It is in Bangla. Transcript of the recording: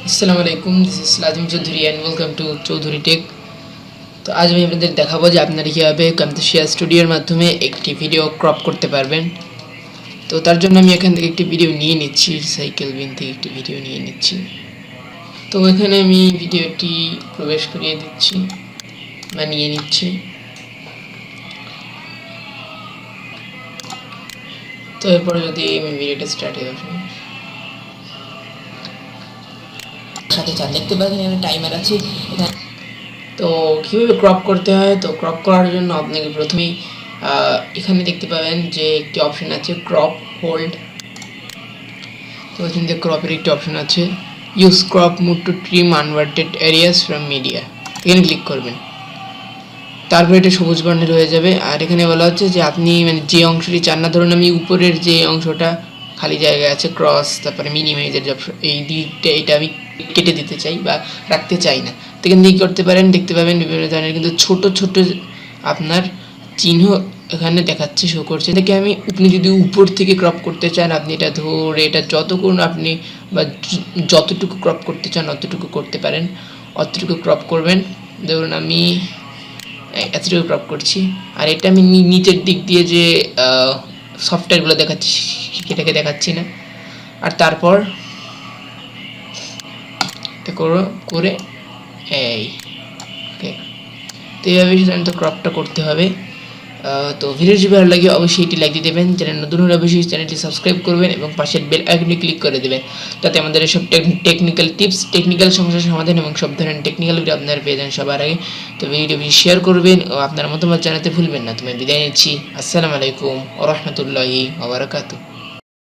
আসসালামু আলাইকুম, this is Chowdhury and welcome to Chowdhury tech. তো আজ আমি আপনাদের দেখাবো যে আপনারা কীভাবে Camtasia স্টুডিওর মাধ্যমে একটি ভিডিও ক্রপ করতে পারবেন। তো তার জন্য আমি এখান থেকে একটি ভিডিও নিয়ে নিচ্ছি, সাইকেল বিন থেকে একটি ভিডিও নিয়ে নিচ্ছি। তো এখানে আমি ভিডিওটি প্রবেশ করিয়ে দিচ্ছি বা নিয়ে নিচ্ছি। তো এরপরে যদি আমি ভিডিওটা স্টার্ট হয়ে আসি সাথে চার দেখতে পাচ্ছেন এখানে টাইমার আছে। তো কীভাবে ক্রপ করতে হয়, তো ক্রপ করার জন্য আপনাকে প্রথমেই এখানে দেখতে পাবেন যে একটি অপশন আছে ক্রপ হোল্ড। তো এখান থেকে ক্রপের একটি অপশন আছে, use crop mode to trim unwanted areas from media, এখানে ক্লিক করবেন। তারপরে এটা সবুজ বর্ণের হয়ে যাবে। আর এখানে বলা হচ্ছে যে আপনি মানে যে অংশটি চান না, ধরুন আমি উপরের যে অংশটা খালি জায়গা আছে ক্রস, তারপরে মিনিমাইজের যে অপশন, এই দিকটা এটা আমি কেটে দিতে চাই বা রাখতে চাই না, তো এখান থেকে করতে পারেন। দেখতে পাবেন বিভিন্ন ধরনের কিন্তু ছোট ছোট আপনার চিহ্ন এখানে দেখাচ্ছে, শো করছে। দেখে আপনি যদি উপর থেকে ক্রপ করতে চান, আপনি এটা ধরে এটা যতক্ষণ আপনি বা যতটুকু ক্রপ করতে চান অতটুকু করতে পারেন, অতটুকু ক্রপ করবেন। ধরুন আমি এতটুকু ক্রপ করছি। আর এটা আমি নিচের দিক দিয়ে যে সফটওয়্যারগুলো দেখাচ্ছি সেটাকে দেখাচ্ছি না। আর তারপর করে এই ওকে, তো এইভাবে সাধারণত ক্রপটা করতে হবে। তো ভিডিওটি ভালো লাগে অবশ্যই এটি লাইক দিয়ে দেবেন, চ্যানেল নতুন হলে অবশ্যই চ্যানেলটি সাবস্ক্রাইব করবেন এবং পাশের বেল আইকনে ক্লিক করে দেবেন, যাতে আমাদের এসব টেকনিক্যাল টিপস, টেকনিক্যাল সমস্যার সমাধান এবং সব ধরনের টেকনিক্যাল ভিডিও আপনারা পেয়ে যান সবার আগে। তো ভিডিওটি শেয়ার করবেন ও আপনার মতামত জানাতে ভুলবেন না। তুমি বিদায় নিচ্ছি। আসসালামু আলাইকুম ওয়া রাহমাতুল্লাহি ওয়া বারাকাতুহু।